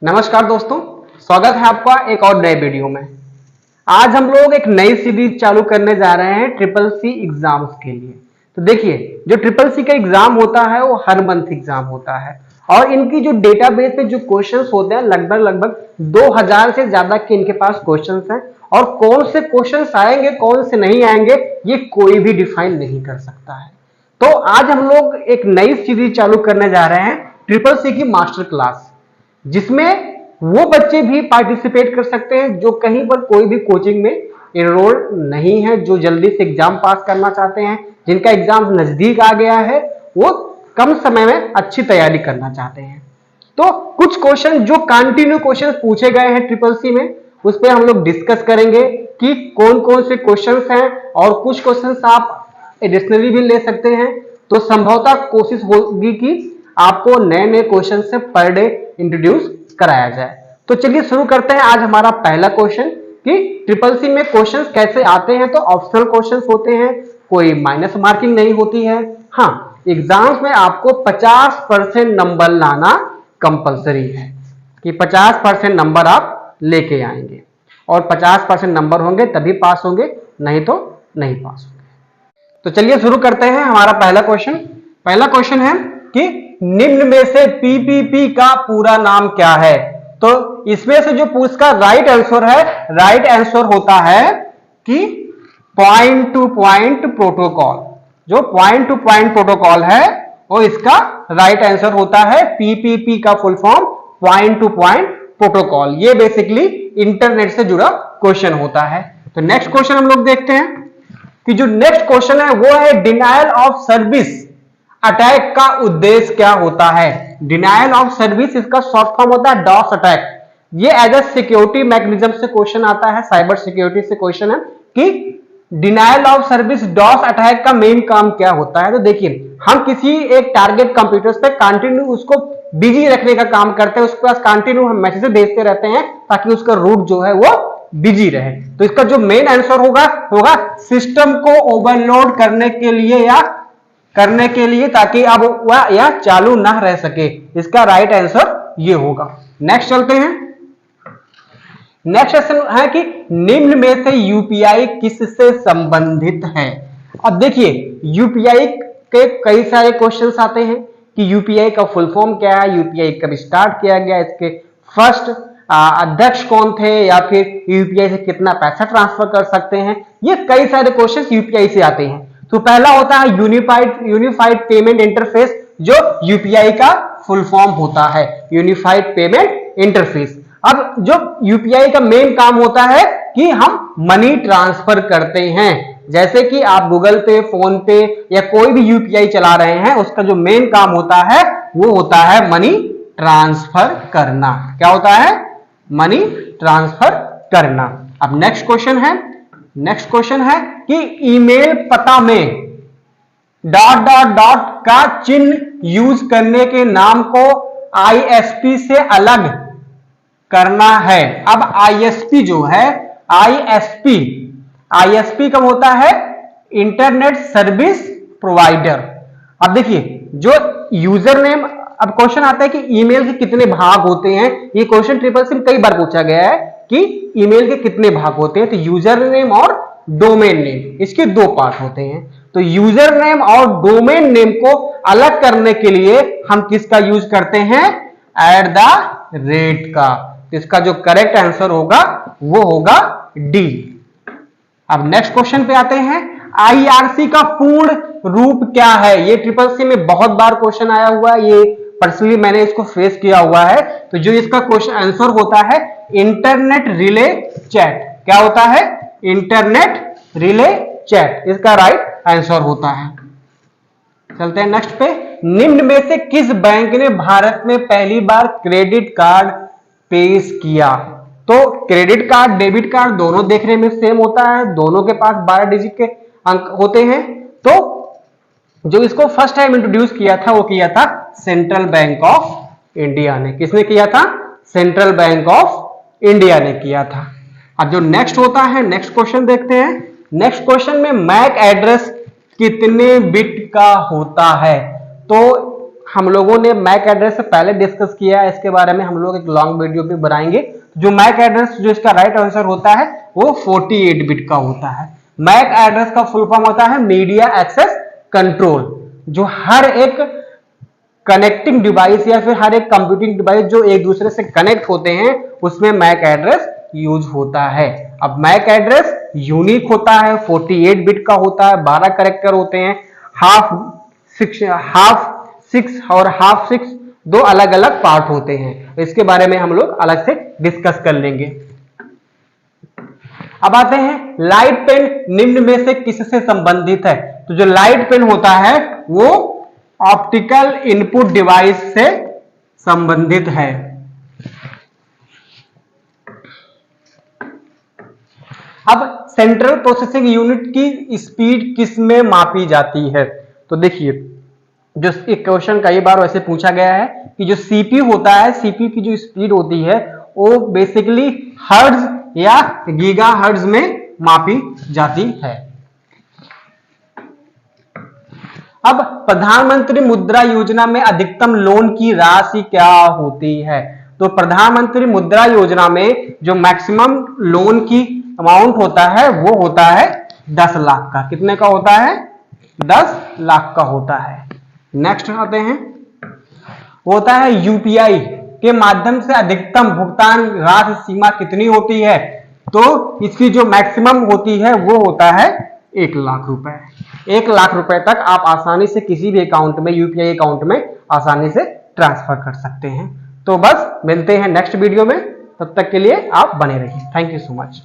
नमस्कार दोस्तों, स्वागत है आपका एक और नए वीडियो में। आज हम लोग एक नई सीरीज चालू करने जा रहे हैं ट्रिपल सी एग्जाम्स के लिए। तो देखिए, जो ट्रिपल सी का एग्जाम होता है वो हर मंथ एग्जाम होता है और इनकी जो डेटाबेस पे जो क्वेश्चंस होते हैं लगभग 2000 से ज्यादा के इनके पास क्वेश्चंस हैं और कौन से क्वेश्चंस आएंगे कौन से नहीं आएंगे ये कोई भी डिफाइन नहीं कर सकता है। तो आज हम लोग एक नई सीरीज चालू करने जा रहे हैं ट्रिपल सी की मास्टर क्लास, जिसमें वो बच्चे भी पार्टिसिपेट कर सकते हैं जो कहीं पर कोई भी कोचिंग में एनरोल नहीं है, जो जल्दी से एग्जाम पास करना चाहते हैं, जिनका एग्जाम नजदीक आ गया है, वो कम समय में अच्छी तैयारी करना चाहते हैं। तो कुछ क्वेश्चन जो कंटिन्यू क्वेश्चन पूछे गए हैं ट्रिपल सी में, उस पर हम लोग डिस्कस करेंगे कि कौन कौन से क्वेश्चंस हैं और कुछ क्वेश्चंस आप एडिशनली भी ले सकते हैं। तो संभवतः कोशिश होगी कि आपको नए नए क्वेश्चन से पर डे इंट्रोड्यूस कराया जाए। तो चलिए शुरू करते हैं। आज हमारा पहला क्वेश्चन कि ट्रिपल सी में क्वेश्चंस कैसे आते हैं। तो ऑप्शनल क्वेश्चंस होते हैं, कोई माइनस मार्किंग नहीं होती है। हाँ, एग्जाम्स में आपको 50% नंबर लाना कंपलसरी है कि 50% नंबर आप लेके आएंगे और 50% नंबर होंगे तभी पास होंगे, नहीं तो नहीं पास होंगे। तो चलिए शुरू करते हैं। हमारा पहला क्वेश्चन है कि निम्न में से पीपीपी का पूरा नाम क्या है। तो इसमें से जो इसका राइट आंसर होता है कि पॉइंट टू पॉइंट प्रोटोकॉल। जो पॉइंट टू पॉइंट प्रोटोकॉल है वो इसका राइट आंसर होता है। पीपीपी का full form point two point protocol. ये बेसिकली इंटरनेट से जुड़ा क्वेश्चन होता है। तो नेक्स्ट क्वेश्चन हम लोग देखते हैं कि जो नेक्स्ट क्वेश्चन है वो है डिनायल ऑफ सर्विस अटैक का उद्देश्य क्या होता है। डिनायल ऑफ सर्विस इसका शॉर्ट फॉर्म होता है डॉस अटैक। ये एज ए सिक्योरिटी मैकेनिज्म से क्वेश्चन आता है, साइबर सिक्योरिटी से क्वेश्चन है कि denial of service DOS attack का मेन काम क्या होता है। तो देखिए, हम किसी एक टारगेट कंप्यूटर्स पे कंटिन्यू उसको बिजी रखने का काम करते हैं, उसके पास कंटिन्यू हम मैसेज भेजते रहते हैं ताकि उसका रूट जो है वो बिजी रहे। तो इसका जो मेन आंसर होगा सिस्टम को ओवरलोड करने के लिए ताकि अब वह यह चालू ना रह सके। इसका राइट आंसर ये होगा। नेक्स्ट चलते हैं। नेक्स्ट क्वेश्चन है कि निम्न में से यूपीआई किससे संबंधित है। अब देखिए, यूपीआई के कई सारे क्वेश्चंस आते हैं कि यूपीआई का फुल फॉर्म क्या है, यूपीआई कब स्टार्ट किया गया, इसके फर्स्ट अध्यक्ष कौन थे, या फिर यूपीआई से कितना पैसा ट्रांसफर कर सकते हैं। ये कई सारे क्वेश्चंस यूपीआई से आते हैं। तो पहला होता है यूनिफाइड पेमेंट इंटरफेस, जो यूपीआई का फुल फॉर्म होता है, यूनिफाइड पेमेंट इंटरफेस। अब जो यूपीआई का मेन काम होता है कि हम मनी ट्रांसफर करते हैं, जैसे कि आप गूगल पे, फोन पे या कोई भी यूपीआई चला रहे हैं, उसका जो मेन काम होता है वो होता है मनी ट्रांसफर करना। क्या होता है? मनी ट्रांसफर करना। अब नेक्स्ट क्वेश्चन है कि ईमेल पता में ... का चिन्ह यूज करने के नाम को आईएसपी से अलग करना है। अब आईएसपी जो है, आईएसपी कब होता है? Internet service provider. अब देखिए, जो यूजर नेम, अब क्वेश्चन आता है कि ईमेल के कितने भाग होते हैं। ये क्वेश्चन ट्रिपल सी में कई बार पूछा गया है कि ईमेल के कितने भाग होते हैं। तो यूजर नेम और डोमेन नेम, इसके दो पार्ट होते हैं। तो यूजर नेम और डोमेन नेम को अलग करने के लिए हम किसका यूज करते हैं? @ का। तो इसका जो करेक्ट आंसर होगा वो होगा डी। अब नेक्स्ट क्वेश्चन पे आते हैं। आईआरसी का पूर्ण रूप क्या है? ये ट्रिपल सी में बहुत बार क्वेश्चन आया हुआ है, ये पर्सनली मैंने इसको फेस किया हुआ है। तो जो इसका क्वेश्चन आंसर होता है इंटरनेट रिले चैट। क्या होता है? इंटरनेट रिले चैट, इसका राइट आंसर होता है। चलते हैं नेक्स्ट पे। निम्न में से किस बैंक ने भारत में पहली बार क्रेडिट कार्ड पेश किया? तो क्रेडिट कार्ड, डेबिट कार्ड दोनों देखने में सेम होता है, दोनों के पास 12 डिजिट के अंक होते हैं। तो जो इसको फर्स्ट टाइम इंट्रोड्यूस किया था वो किया था सेंट्रल बैंक ऑफ इंडिया ने। किसने किया था? सेंट्रल बैंक ऑफ इंडिया ने किया था। अब जो नेक्स्ट होता है, नेक्स्ट क्वेश्चन देखते हैं। नेक्स्ट क्वेश्चन में मैक एड्रेस कितने बिट का होता है? तो हम लोगों ने मैक एड्रेस से पहले डिस्कस किया है, इसके बारे में हम लोग एक लॉन्ग वीडियो भी बनाएंगे। जो मैक एड्रेस जो इसका राइट आंसर होता है वो 48 बिट का होता है। मैक एड्रेस का फुल फॉर्म होता है मीडिया एक्सेस कंट्रोल। जो हर एक कनेक्टिंग डिवाइस या फिर हर एक कंप्यूटिंग डिवाइस जो एक दूसरे से कनेक्ट होते हैं उसमें मैक एड्रेस यूज होता है। अब मैक एड्रेस यूनिक होता है, 48 बिट का होता है, 12 कैरेक्टर होते हैं। हाफ सिक्स और हाफ सिक्स दो अलग अलग पार्ट होते हैं। इसके बारे में हम लोग अलग से डिस्कस कर लेंगे। अब आते हैं लाइट पेन निम्न में से किससे संबंधित है। तो जो लाइट पेन होता है वो ऑप्टिकल इनपुट डिवाइस से संबंधित है। अब सेंट्रल प्रोसेसिंग यूनिट की स्पीड किस में मापी जाती है। तो देखिए जो एक क्वेश्चन कई बार वैसे पूछा गया है कि जो सीपीयू होता है, सीपीयू की जो स्पीड होती है वो बेसिकली हर्ट्ज या गीगा हर्ट्ज में मापी जाती है। अब प्रधानमंत्री मुद्रा योजना में अधिकतम लोन की राशि क्या होती है। तो प्रधानमंत्री मुद्रा योजना में जो मैक्सिमम लोन की अमाउंट होता है वो होता है 10 लाख का। कितने का होता है? 10 लाख का होता है। नेक्स्ट आते हैं, होता है यूपीआई के माध्यम से अधिकतम भुगतान राशि सीमा कितनी होती है। तो इसकी जो मैक्सिमम होती है वो होता है 1 लाख रुपए। 1 लाख रुपए तक आप आसानी से किसी भी अकाउंट में, यूपीआई अकाउंट में आसानी से ट्रांसफर कर सकते हैं। तो बस मिलते हैं नेक्स्ट वीडियो में, तब तक के लिए आप बने रहिए। Thank you so much.